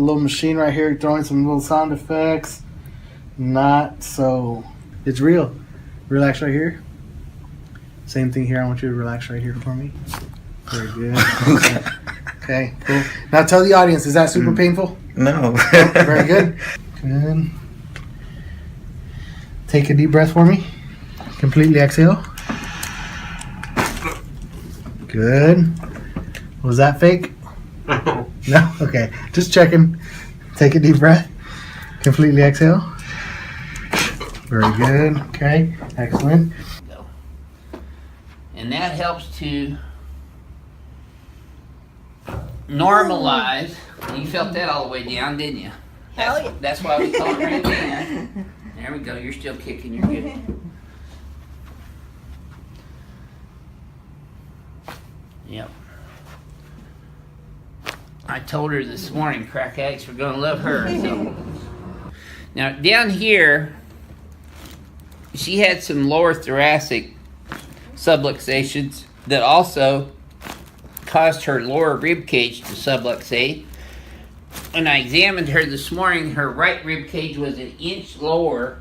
little machine right here, throwing some little sound effects. Not so. It's real. Relax right here. Same thing here. I want you to relax right here for me. Very good. Okay, cool. Now tell the audience, is that super painful? No. Very good. Good. Take a deep breath for me. Completely exhale. Good. Was that fake? No? Okay. Just checking. Take a deep breath. Completely exhale. Very good. Okay. Excellent. And that helps to normalize. You felt that all the way down, didn't you? That's why we call it right down. There we go. You're still kicking. You're good. Yep. I told her this morning crack addicts were going to love her. So. Now, down here, she had some lower thoracic subluxations that also caused her lower rib cage to subluxate. When I examined her this morning, her right rib cage was an inch lower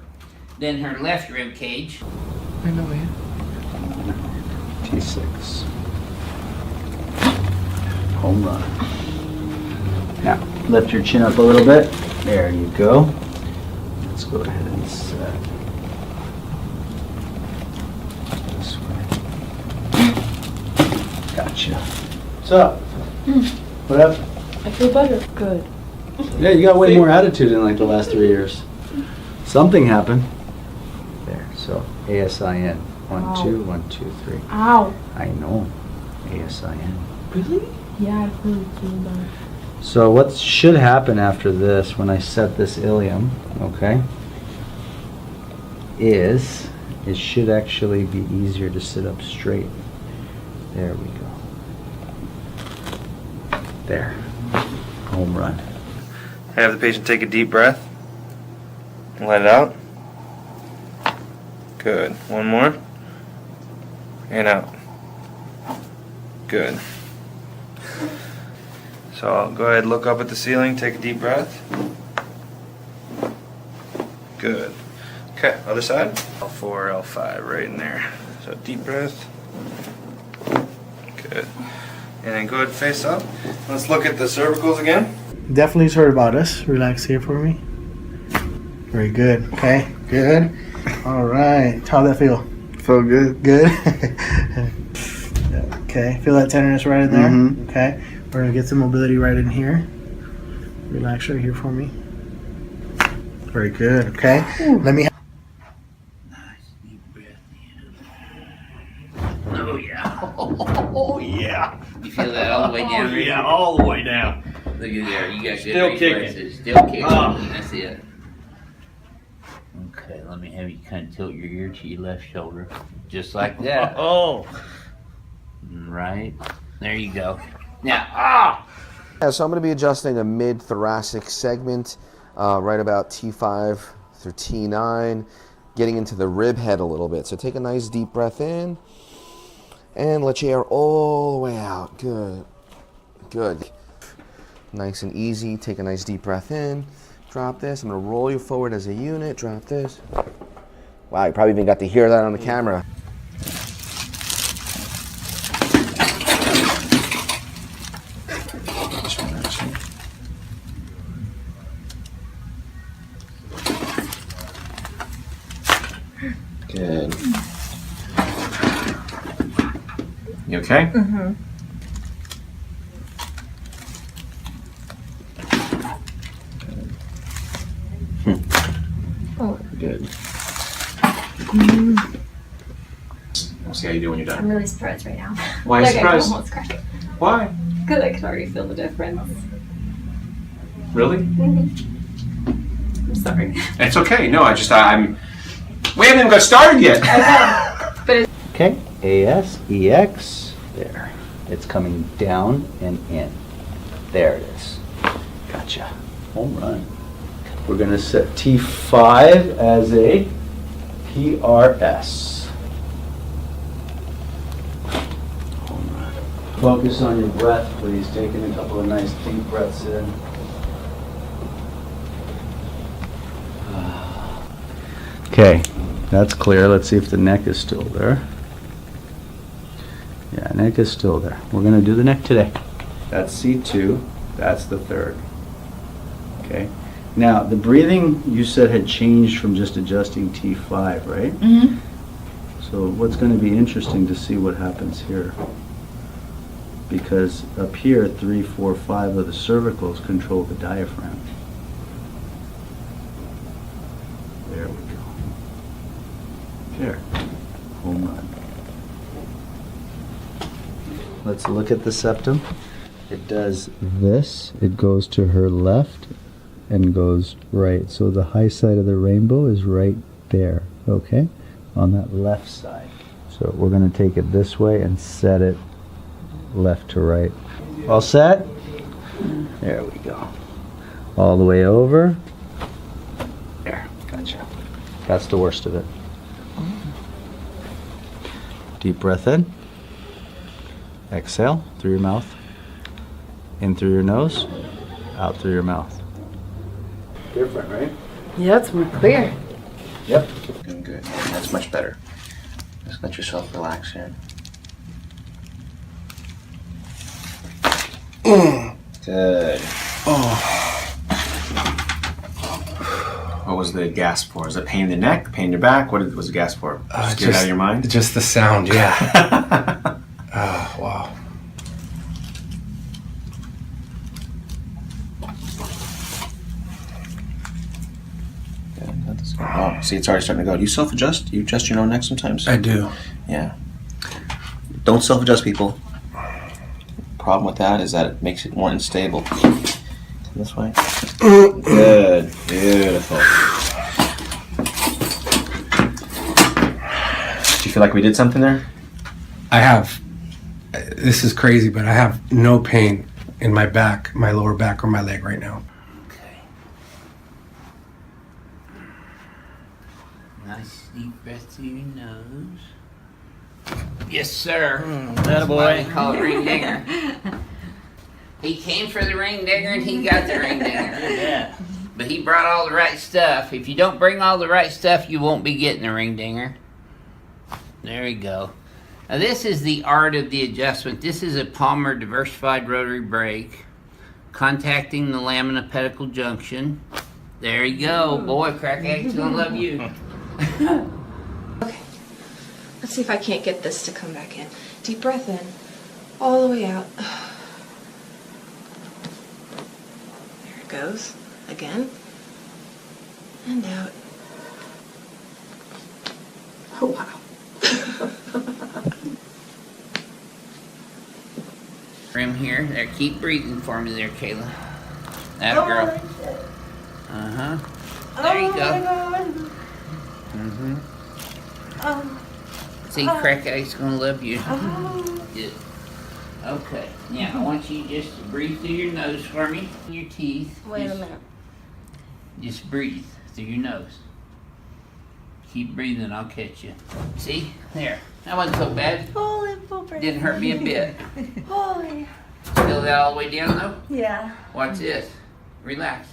than her left rib cage. I know, man. T6. Home run. Now, lift your chin up a little bit. There you go. Let's go ahead and set. This way. Gotcha. What's up? What up? I feel better. Good. Yeah, you got way more attitude in like the last 3 years. Something happened. There, so ASIN. 1, 2, 1, 2, 3. Ow. I know. ASIN. Really? Yeah, I really feel better. So what should happen after this, when I set this ilium, okay, is it should actually be easier to sit up straight. There we go. There. Home run. Have the patient take a deep breath and let it out. Good. One more. And out. Good. So I'll go ahead and look up at the ceiling, take a deep breath. Good. Okay, other side. L4, L5 right in there. So deep breath. Good. And then go ahead and face up. Let's look at the cervicals again. Definitely heard about us. Relax here for me. Very good. Okay, good. All right. How'd that feel? Felt good. Good. Okay, feel that tenderness right in there? Mhm. Okay, we're going to get some mobility right in here. Relax right here for me. Very good. Okay, let me... Nice deep breath in. Oh, yeah. Oh, yeah. You feel that all the way down? Oh, yeah, all the way down. Look at there. You got Still good kicking. reflexes. Still kicking. Oh. That's it. Okay, let me have you kind of tilt your ear to your left shoulder. Just like that. Oh. Right. There you go. Now, Yeah, so I'm going to be adjusting a mid-thoracic segment, right about T5 through T9, getting into the rib head a little bit. So take a nice deep breath in, and let your air all the way out. Good. Good. Nice and easy. Take a nice deep breath in. Drop this. I'm going to roll you forward as a unit. Drop this. Wow, you probably even got to hear that on the camera. Good. You okay? Mm-hmm. Oh. Good. We'll see how you do when you're I'm done. really surprised right now. Why are you Like I can surprised? almost cry. Why? Because I can already feel the difference. Really? I'm sorry. It's okay. No, I'm. We haven't even got started yet. I know. But it's Okay, AS, EX, there. It's coming down and in. There it is. Gotcha. Home run. We're going to set T5 as a PRS. Home run. Focus on your breath, please. Taking a couple of nice deep breaths in. Okay, that's clear. Let's see if the neck is still there. Yeah, neck is still there. We're gonna do the neck today. That's C2, that's the third. Okay, now the breathing you said had changed from just adjusting T5, right? Mm-hmm. So what's gonna be interesting to see what happens here. Because up here, 3, 4, 5 of the cervicals control the diaphragm. There we go. There. Home run. Let's look at the septum. It does this. It goes to her left and goes right. So the high side of the rainbow is right there, okay? On that left side. So we're going to take it this way and set it left to right. All set? There we go. All the way over. There, gotcha. That's the worst of it. Deep breath in. Exhale through your mouth. In through your nose. Out through your mouth. Different, right? Yeah, it's more clear. Yep. Doing good. That's much better. Just let yourself relax here. Good. What was the gasp for? Is it pain in the neck, pain in your back? What was the gasp for? Just get it out of your mind? Just the sound, yeah. Oh, wow. Good. Let this go. Oh, see, it's already starting to go. Do you self-adjust? Do you adjust your own neck sometimes? I do. Yeah. Don't self-adjust, people. Problem with that is that it makes it more unstable. This way. Good. Beautiful. Do you feel like we did something there? I have, this is crazy, but I have no pain in my back, my lower back, or my leg right now. Okay. Nice deep breath through your nose. Yes, sir. That's why they call it ring dinger. He came for the ring dinger and he got the ring dinger. Yeah. But he brought all the right stuff. If you don't bring all the right stuff, you won't be getting the ring dinger. There we go. Now this is the art of the adjustment. This is a Palmer diversified rotary brake. Contacting the lamina pedicle junction. There you go. Boy, crack addict's gonna love you. Okay. Let's see if I can't get this to come back in. Deep breath in. All the way out. There it goes. Again. And out. Oh, wow. Rim here. There, keep breathing for me there, Kayla. That girl. Uh-huh. There you go. Mm-hmm. See, crack addict's gonna love you. Good. Okay. Now I want you just to breathe through your nose for me. Your teeth. Wait a minute. Just breathe through your nose. Keep breathing, I'll catch you. See? There. That wasn't so bad. Holy pooper. Didn't hurt me a bit. Holy. Feel that all the way down though? Yeah. Watch this. Relax.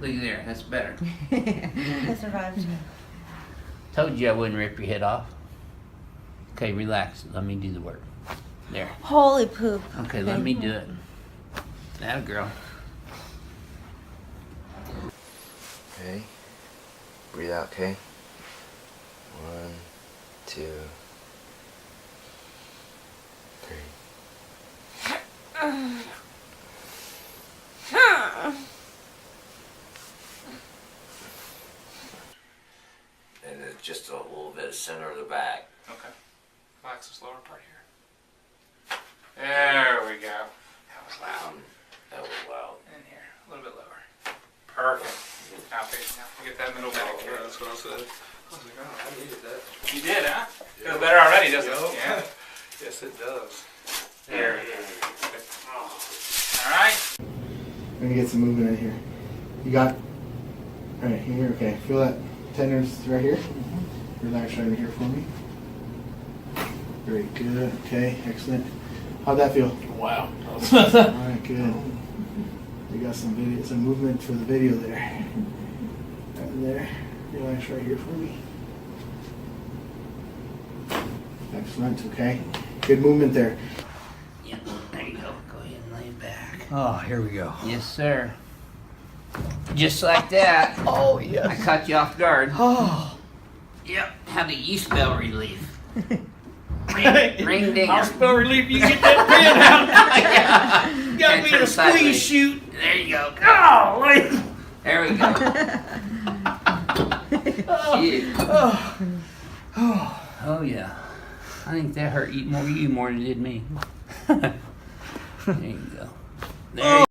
Look at there. That's better. I survived. Told you I wouldn't rip your head off. Okay, relax. Let me do the work. There. Holy poop. Okay, let me do it. That girl. Okay. Breathe out, okay? 1, 2, 3. And it's just a little bit of center of the back. Okay. Relax this lower part here. There we go. That was loud. That was loud. In here. A little bit lower. Perfect. Now, get that middle back here. That's what I said. I was like, oh, I needed that. You did, huh? Feels better already, doesn't it? Yeah. Yes, it does. There it is. All right. We're gonna get some movement in here. You got right here. Okay, feel that tenderness right here. Relax right in here for me. Very good. Okay, excellent. How'd that feel? Wow. All right, good. We got some movement for the video there. Right there. Relax right here for me. Excellent, okay. Good movement there. Yeah, there you go. Go ahead and lay back. Oh, here we go. Yes, sir. Just like that. Oh, yes. I caught you off guard. Oh. Yep. How do you spell relief? Ring ding. I'll spell relief. You get that pen out. Yeah. Got And me turn in a sideways. squeeze shoot. There you go. Golly. There we go. Shit. Oh yeah. I think that hurt you more than it did me. There you go. There you